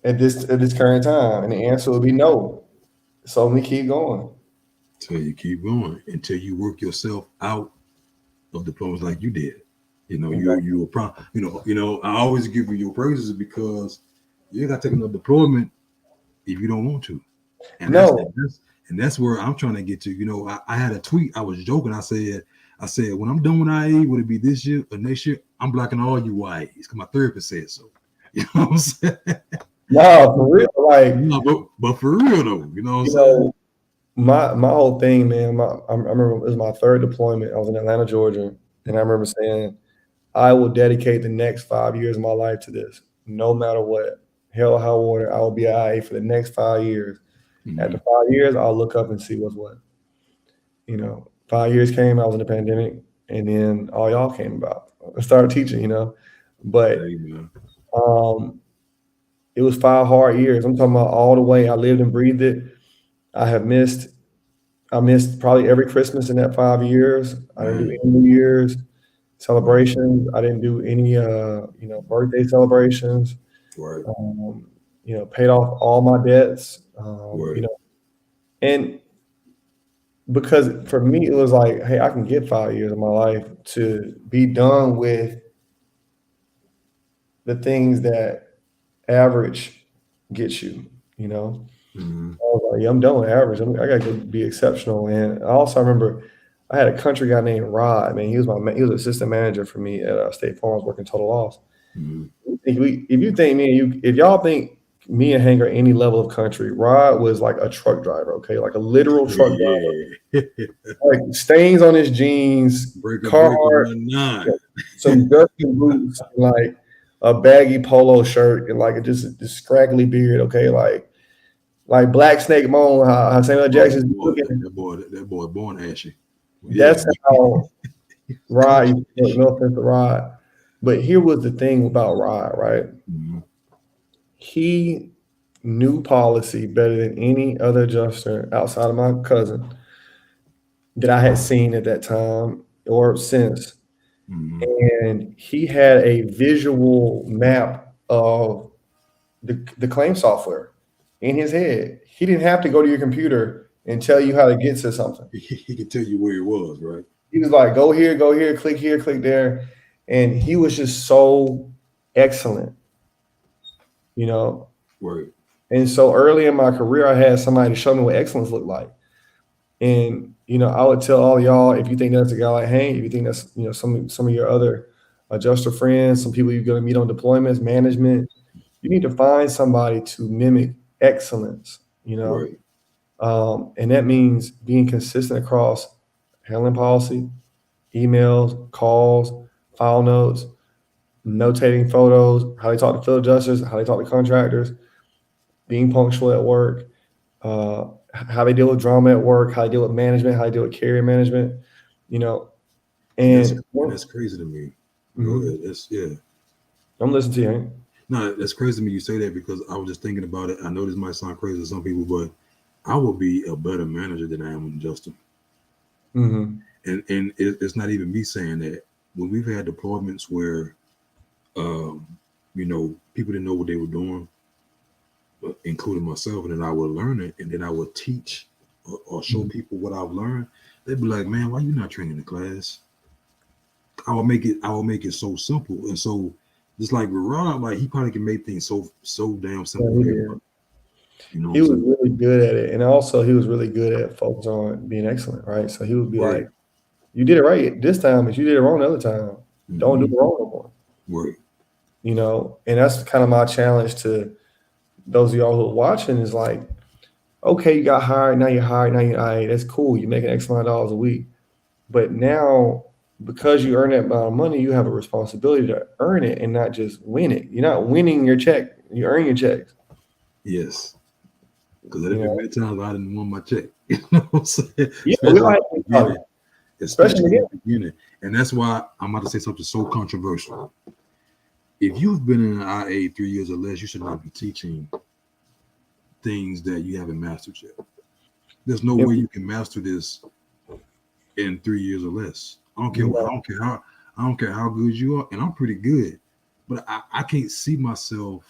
at this current time? And the answer will be no. So let me keep going. So you keep going until you work yourself out of diplomas like you did. Exactly. You were I always give you your praises because you ain't got to take another deployment if you don't want to. And No, that's where I'm trying to get to. I had a tweet. I was joking. I said when I'm done with IA, would it be this year or next year? I'm blocking all you IAs because my therapist said so. You know what I'm saying? no, for real. Like, No, but for real though, you know what I'm you saying? know, my whole thing, man. I remember it was my third deployment. I was in Atlanta, Georgia, and I remember saying, I will dedicate the next 5 years of my life to this, no matter what. Hell, high water, I will be IA for the next 5 years. After 5 years, I'll look up and see what's what. 5 years came, I was in the pandemic, and then all y'all came about. I started teaching, but Amen. it was 5 hard years. I'm talking about all the way. I lived and breathed it. I missed probably every Christmas in that 5 years. I didn't do any New Year's celebrations. I didn't do any, birthday celebrations. Right. Paid off all my debts. Right. And because for me, it was like, hey, I can get 5 years of my life to be done with the things that average gets you, I was like, yeah, I'm done with average. I got to be exceptional. And I also remember I had a country guy named Rod. Man, he was assistant manager for me at State Farm. I was working total loss. If y'all think me and Hank are any level of country, Rod was like a truck driver, okay, like a literal truck driver, like stains on his jeans, Carhartt, some dirty boots, like a baggy polo shirt, and like just this scraggly beard, okay, like Black Snake Moan, how Samuel L. Jackson's looking. That boy born ashy. That's how Rod. No offense to Rod, but here was the thing about Rod, right? He knew policy better than any other adjuster outside of my cousin that I had seen at that time or since. And he had a visual map of the claim software in his head. He didn't have to go to your computer and tell you how to get to something. He could tell you where it was, right? He was like, go here, click here, click there. And he was just so excellent, Right. And so early in my career, I had somebody to show me what excellence looked like. And, I would tell all y'all, if you think that's a guy like Hank, if you think that's, some of your other adjuster friends, some people you're going to meet on deployments, management, you need to find somebody to mimic excellence, Right. And that means being consistent across handling policy, emails, calls, file notes, notating photos, how they talk to field adjusters, how they talk to contractors, being punctual at work, how they deal with drama at work, how they deal with management, how they deal with carrier management, and that's crazy to me. Mm-hmm. That's, yeah. I'm listening to you, Hank. No, that's crazy to me you say that because I was just thinking about it. I know this might sound crazy to some people, but I would be a better manager than I am Justin. Mm-hmm. And it's not even me saying that. When we've had deployments where, um, people didn't know what they were doing, including myself, and then I would learn it, and then I would teach or show Mm-hmm. people what I've learned. They'd be like, "Man, why you not training the class?" I will make it so simple, and so just like with Rob, like he probably can make things so damn Yeah, simple he for did. everybody. You know what He I'm was saying? really good at it, and also he was really good at focus on being excellent, right? So he would be Right. like, "You did it right this time, but you did it wrong the other time. Don't do Mm-hmm. it wrong no more." Right. And that's kind of my challenge to those of y'all who are watching is like, okay, you got hired, now you're hired, now you're all right, that's cool. You're making X amount of dollars a week. But now because you earn that amount of money, you have a responsibility to earn it and not just win it. You're not winning your check, you earn your checks. Yes. Because You there's been know, many times I didn't want my check. You know what I'm saying? yeah, we Especially all in have the to be beginning. taught, especially Especially in again. the beginning. And that's why I'm about to say something so controversial. If you've been in an IA 3 years or less, you should not be teaching things that you haven't mastered yet. There's no way you can master this in 3 years or less. I don't care. You I know, don't care how. I don't care how good you are, and I'm pretty good, but I can't see myself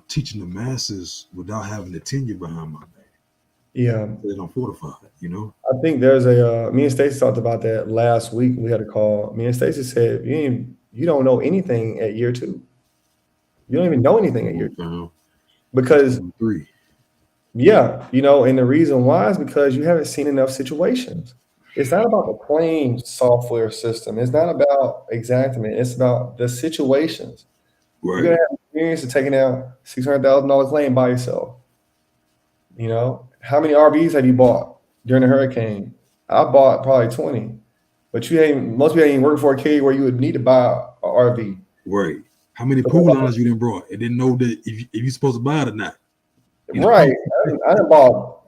teaching the masses without having the tenure behind my name. yeah. That I'm fortified. I think there's me and Stacey talked about that last week. We had a call. Me and Stacey said, you don't know anything at year two. You don't even know anything at Come year on, two. fam. I'm Because 23. yeah, and the reason why is because you haven't seen enough situations. It's not about the plain software system. It's not about Xactimate. It's about the situations. You're gonna Right, have experience of taking out $600,000 claim by yourself. How many RVs have you bought during the hurricane? I bought probably 20, but most people ain't work for a carrier where you would need to buy a RV. right. How many So pool lines you didn't brought and didn't know that if you're supposed to buy it or not? You know, right, I done bought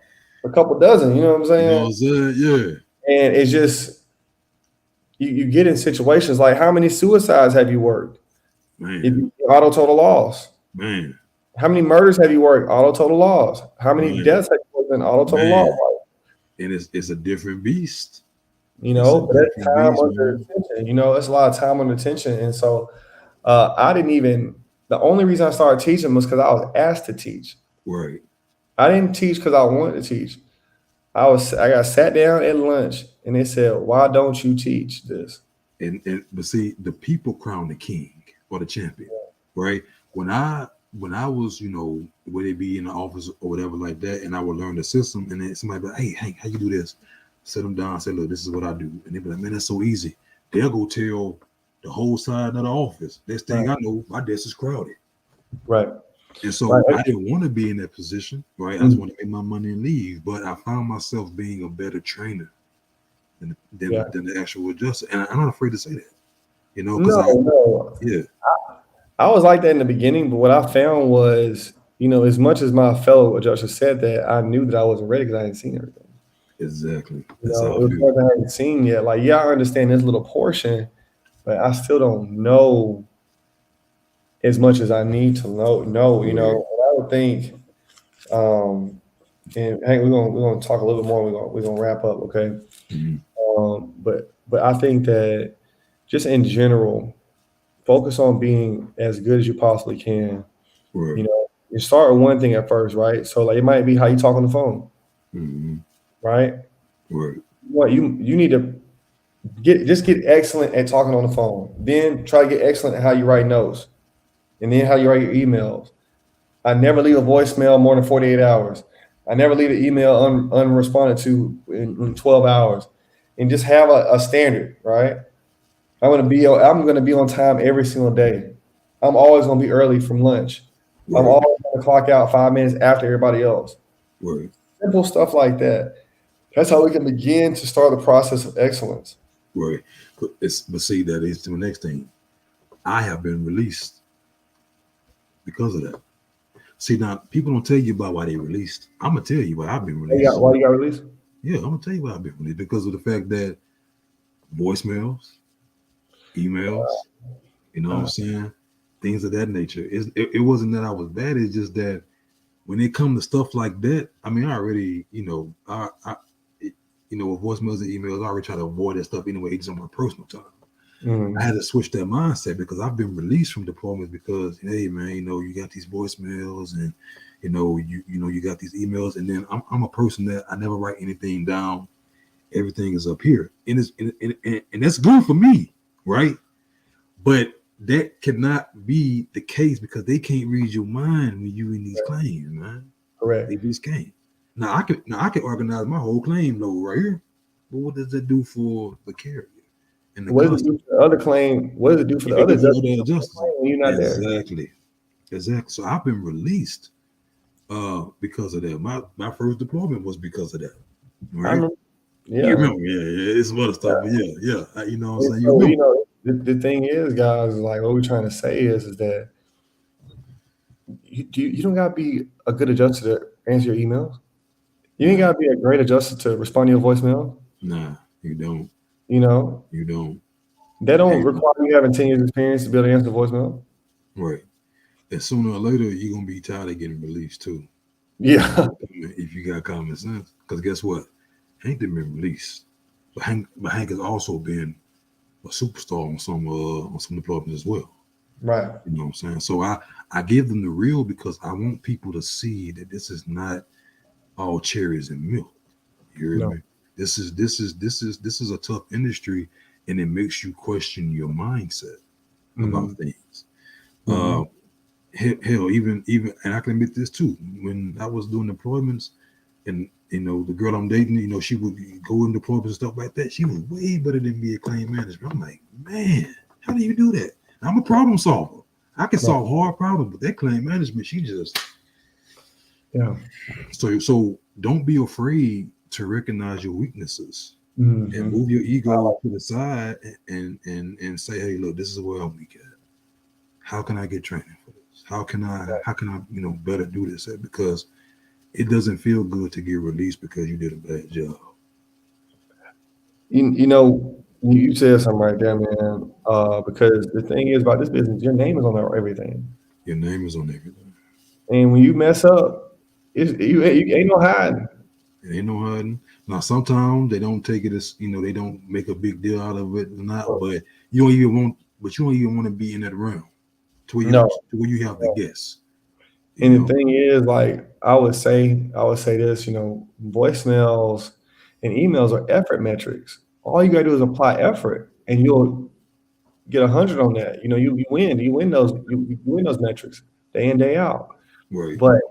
a couple dozen. You know what I'm you know what saying? I'm saying? Yeah, And it's just you get in situations like how many suicides have you worked? If man, you auto total loss. man, How many murders have you worked? Auto total loss. How many man, deaths have you worked in auto total loss? man. And it's a different beast. You It's a know, but that's different time beast, under man. tension. It's a lot of time under tension. And so I didn't even, the only reason I started teaching was because I was asked to teach. Right. I didn't teach because I wanted to teach. I got sat down at lunch and they said, why don't you teach this? And but see, the people crown the king or the champion, right? When I was, would it be in the office or whatever like that, and I would learn the system, and then somebody be like, hey, Hank, how you do this? Sit them down, say, look, this is what I do. And they be like, man, that's so easy. They'll go tell the whole side of the office. Next thing Right, I know, my desk is crowded. right, And right. so I didn't want to be in that position, right? I just Mm, want to make my money and leave. But I found myself being a better trainer yeah. than the actual adjuster. And I'm not afraid to say that, because No, no. yeah, I was like that in the beginning, but what I found was, as much as my fellow adjuster said that, I knew that I wasn't ready because I hadn't seen everything. exactly. That's how It I was feel. something I hadn't seen yet. Like, yeah, I understand this little portion, but I still don't know as much as I need to Right. And I would think, um, and Hank, we're gonna talk a little bit more. We're gonna wrap up, okay? Mhm. But I think that just in general, focus on being as good as you possibly can. Right. You start with one thing at first, right? So like it might be how you talk on the phone, Mhm. right? Right. You need to get excellent at talking on the phone. Then try to get excellent at how you write notes, and then how you write your emails. I never leave a voicemail more than 48 hours. I never leave an email unresponded to in 12 hours, and just have a standard, right? I'm gonna be on time every single day. I'm always gonna be early from lunch. I'm Right. always gonna clock out 5 minutes after everybody else. Right. Simple stuff like that. That's how we can begin to start the process of excellence. Right. But see, that is to the next thing. I have been released because of that. See, now people don't tell you about why they released. I'm gonna tell you why I've been released. Why you got released? Yeah, I'm gonna tell you why I've been released because of the fact that voicemails, emails, you know what I'm Uh, saying? things of that nature. It wasn't that I was bad. It's just that when it comes to stuff like that, I mean, I already, with voicemails and emails, I already try to avoid that stuff anyway, just on my personal time. I had to switch that mindset because I've been released from deployments because, hey man, you got these voicemails and you got these emails, and then I'm a person that I never write anything down. Everything is up here, and that's good for me, right? But that cannot be the case because they can't read your mind when you in these claims, man. Correct. They just can't. Now I can organize my whole claim load right here, but what does that do for the carrier? And what does it do for the other claim? What does it do for the other adjusters when you're not there? Exactly. So I've been released because of that. My first deployment was because of that. Right? Yeah. You remember? Yeah. It's some other stuff, but yeah. You know what I'm saying? So, the thing is, guys, like what we're trying to say is that you don't gotta be a good adjuster to answer your emails. You ain't gotta be a great adjuster to respond to your voicemail. Nah, you don't. You don't. That don't require you having 10 years experience to be able to answer the voicemail. Right. And sooner or later, you're gonna be tired of getting released too. Yeah. If you got common sense, because guess what? Hank didn't been released, but Hank has also been a superstar on some deployments as well. Right. You know what I'm saying? So I give them the real because I want people to see that this is not all cherries and milk. You hear me? This is a tough industry, and it makes you question your mindset about things. Hell, even and I can admit this too. When I was doing deployments, and the girl I'm dating, she would go in deployments and stuff like that. She was way better than me at claim management. I'm like, man, how do you do that? I'm a problem solver. I can solve hard problems, but that claim management, she just So don't be afraid to recognize your weaknesses and move your ego to the side and say, hey, look, this is where I'm weak at. How can I get training for this? How can I better do this? Because it doesn't feel good to get released because you did a bad job. You said something right there, man. Because the thing is about this business, your name is on everything. Your name is on everything. And when you mess up, you ain't no hiding. It ain't no hiding. Now, sometimes they don't take it as, they don't make a big deal out of it or not, but you don't even want to be in that realm to where you have to guess. And the thing is, like, I would say this, voicemails and emails are effort metrics. All you gotta do is apply effort and you'll get 100 on that. You win those metrics day in, day out. Right. But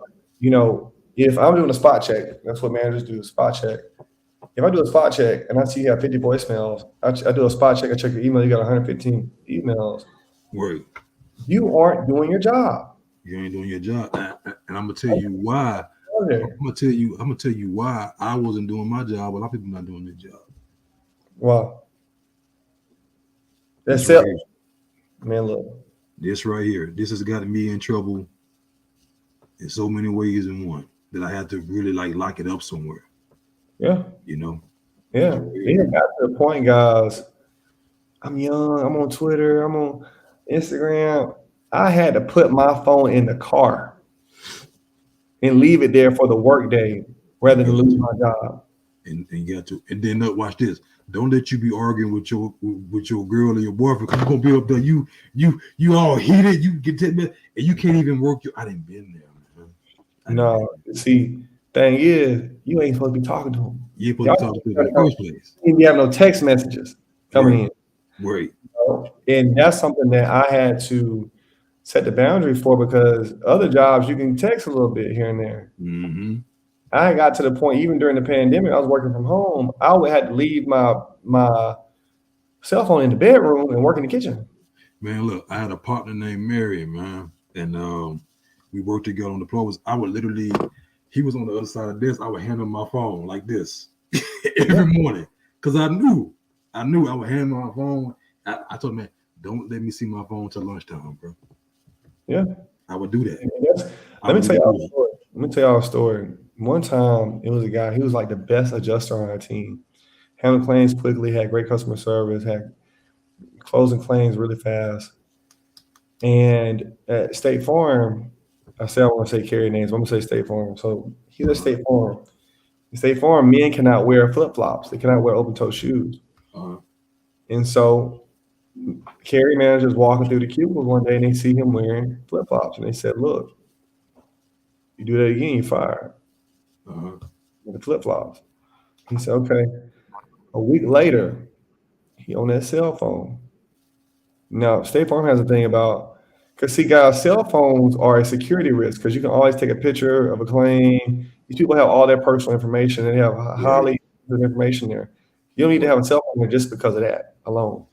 if I'm doing a spot check, that's what managers do, a spot check. If I do a spot check and I see you have 50 voicemails, I do a spot check, I check your email, you got 115 emails. Right. You aren't doing your job. You ain't doing your job. And I'm gonna tell you why. I'm gonna tell you why I wasn't doing my job. A lot of people not doing their job. Wow. That's it. Man, look. This right here. This has gotten me in trouble in so many ways in one that I had to really lock it up somewhere. Yeah. Yeah. It got to the point, guys. I'm young. I'm on Twitter. I'm on Instagram. I had to put my phone in the car and leave it there for the work day rather than lose my job. And you got to. And then watch this. Don't let you be arguing with your girl or your boyfriend because you're gonna be up there. You all heated. You get to, and you can't even work. I didn't been there, man. No, see, thing is, you ain't supposed to be talking to him. You ain't supposed to talk to them in the first place. You have no text messages coming in. Right. And that's something that I had to set the boundary for because other jobs you can text a little bit here and there. Mm-hmm. I got to the point, even during the pandemic, I was working from home. I would have to leave my cell phone in the bedroom and work in the kitchen. Man, look, I had a partner named Mary, man, and we worked together on deployments. I would literally, he was on the other side of this. I would hand him my phone like this every morning because I knew I would hand him my phone. I told him, man, don't let me see my phone till lunchtime, bro. Yeah, I would do that. Let me tell y'all a story. One time, it was a guy. He was like the best adjuster on our team. Handled claims quickly, had great customer service, had closing claims really fast. And at State Farm, I said I want to say carrier names. I'm gonna say State Farm. So he's at State Farm. State Farm, men cannot wear flip flops. They cannot wear open toe shoes. Uh, And so carrier managers walking through the cubicles one day and they see him wearing flip flops. And they said, "Look, you do that again, you fired uh, with the flip flops." He said, "Okay." A week later, he on that cell phone. Now, State Farm has a thing about, because see, guys, cell phones are a security risk because you can always take a picture of a claim. These people have all their personal information and they have right. highly good information there. You don't need to have a cell phone there just because of that alone,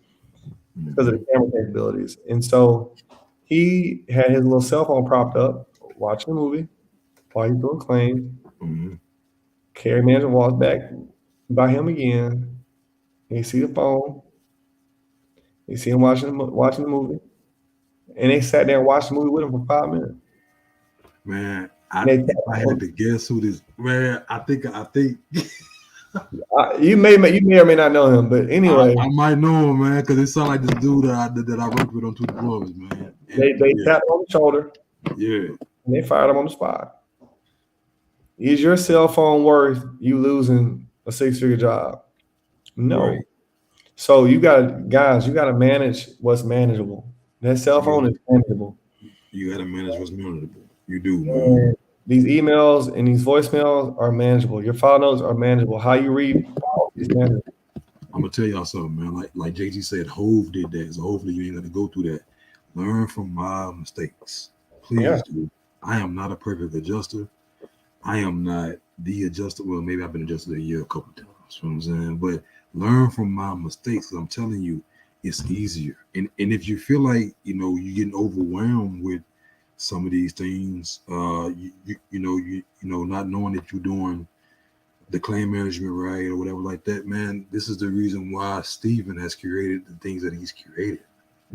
because of Mhm. the camera capabilities. And so he had his little cell phone propped up, watching a movie while he's doing claims. Mhm. Carry manager walks back by him again. And he see the phone. You see him watching the movie. And they sat there and watched the movie with him for 5 minutes. Man, And they if I had to guess who this man, I think you may or may not know him, but anyway, I might know him, man, because it sounds like this dude that I worked with on Two Deployments, man. And, they yeah, tapped him on the shoulder yeah, and they fired him on the spot. Is your cell phone worth you losing a 6-figure job? No. right. So you gotta manage what's manageable. That cell phone is manageable. You got to manage what's manageable. You do, man. And these emails and these voicemails are manageable. Your file notes are manageable. How you read is manageable. I'm gonna tell y'all something, man. Like Jay-Z said, Hove did that, so hopefully you ain't got to go through that. Learn from my mistakes, Yeah. please do. I am not a perfect adjuster. I am not the adjuster. Well, maybe I've been adjusted a year a couple of times. You know what I'm saying? But learn from my mistakes. 'Cause I'm telling you, it's easier. And if you feel like you're getting overwhelmed with some of these things, not knowing that you're doing the claim management right or whatever like that, man, this is the reason why Steven has created the things that he's created.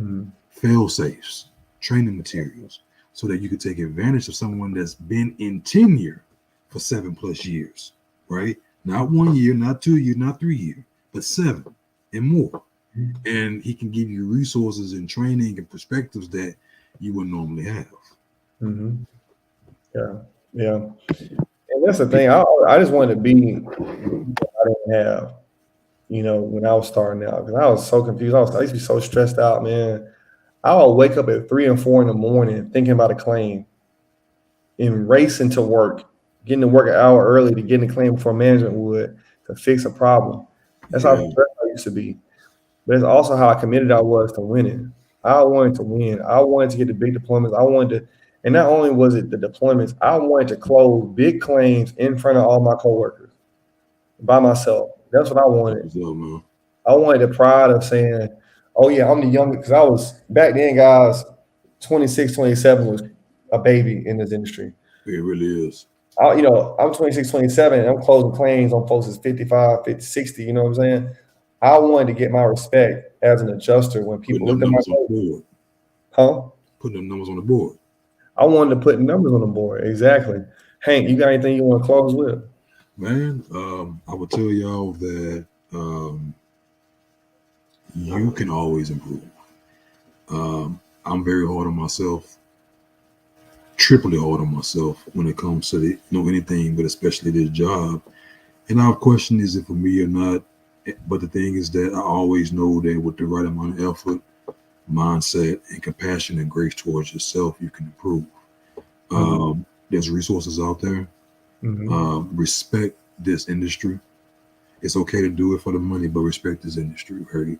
Mhm. Fail safes, training materials, so that you can take advantage of someone that's been in tenure for 7+ years, right? Not 1 year, not 2 years, not 3 years, but 7 and more. And he can give you resources and training and perspectives that you would normally have. Mhm. Yeah. Yeah. And that's the thing. I just wanted to be what I didn't have, when I was starting out, because I was so confused. I used to be so stressed out, man. I would wake up at 3 and 4 in the morning thinking about a claim and racing to work, getting to work an hour early to get in the claim before management would to fix a problem. That's how Yeah, stressed I used to be. But it's also how committed I was to winning. I wanted to win. I wanted to get the big deployments. I wanted to, and not only was it the deployments, I wanted to close big claims in front of all my coworkers by myself. That's what I wanted. what's up, man? I wanted the pride of saying, "Oh yeah, I'm the youngest." Because I was back then, guys. 26, 27 was a baby in this industry. It really is. I'm 26, 27, and I'm closing claims on folks that's 55, 50, 60, you know what I'm saying? I wanted to get my respect as an adjuster when Putting people them looked at my numbers on notes. the board. Huh? Putting them numbers on the board. I wanted to put numbers on the board. Exactly. Hank, you got anything you want to close with? Man, I would tell y'all that you can always improve. I'm very hard on myself, triply hard on myself when it comes to anything, but especially this job. And our question is it for me or not. But the thing is that I always know that with the right amount of effort, mindset, and compassion and grace towards yourself, you can improve. There's resources out there. Mm-hmm. Respect this industry. It's okay to do it for the money, but respect this industry, right?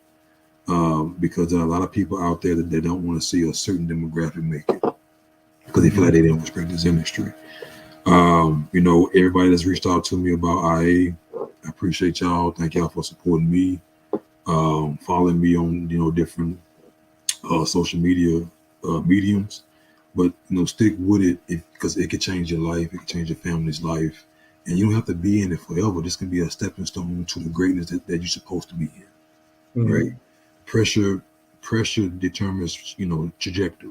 Because there are a lot of people out there that they don't want to see a certain demographic make it because they feel like they don't respect this industry. Everybody that's reached out to me about IA, I appreciate y'all. Thank y'all for supporting me, following me on different social media mediums. But stick with it because it could change your life. It could change your family's life, and you don't have to be in it forever. This can be a stepping stone to the greatness that you're supposed to be in. Mm-hmm. Right? Pressure determines trajectory.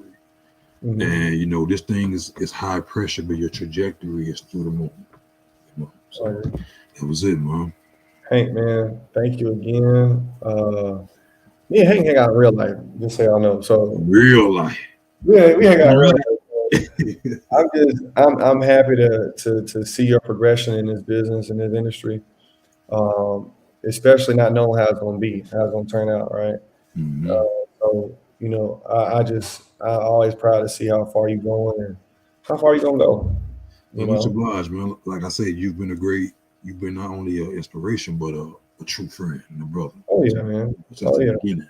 Mm-hmm. And this thing is high pressure, but your trajectory is through the moon. So that was it, man. Hank, man, thank you again. Me and Hank hang out in real life, just so y'all know. So Real life. we ain't got really. I'm happy to see your progression in this business in this industry. Especially not knowing how it's going to be, how it's going to turn out, right? Mhm. So I always proud to see how far you going and how far you gonna go. You Much know? obliged, man. Like I said, you've been not only an inspiration, but a true friend and a brother Oh yeah, man. since Oh the yeah. beginning.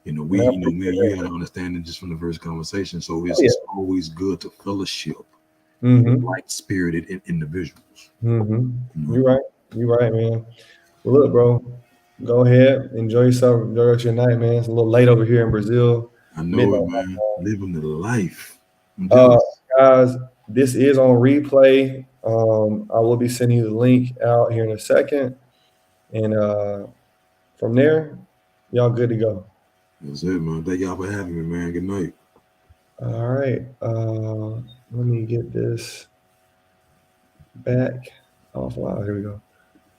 Man, I Me appreciate and you that. had an understanding just from the first conversation. So Oh yeah. it's always good to fellowship with Mm-hmm. like-spirited individuals. You You're know, right. You're right, man. Well, look, bro. Go ahead, enjoy yourself, enjoy your night, man. It's a little late over here in Brazil, I know it, midnight. man. Living the life. I'm Uh, jealous. guys, this is on replay. I will be sending you the link out here in a second, and from there, y'all good to go. That's it, man. Thank y'all for having me, man. Good night. All right. Let me get this back offline. Here we go.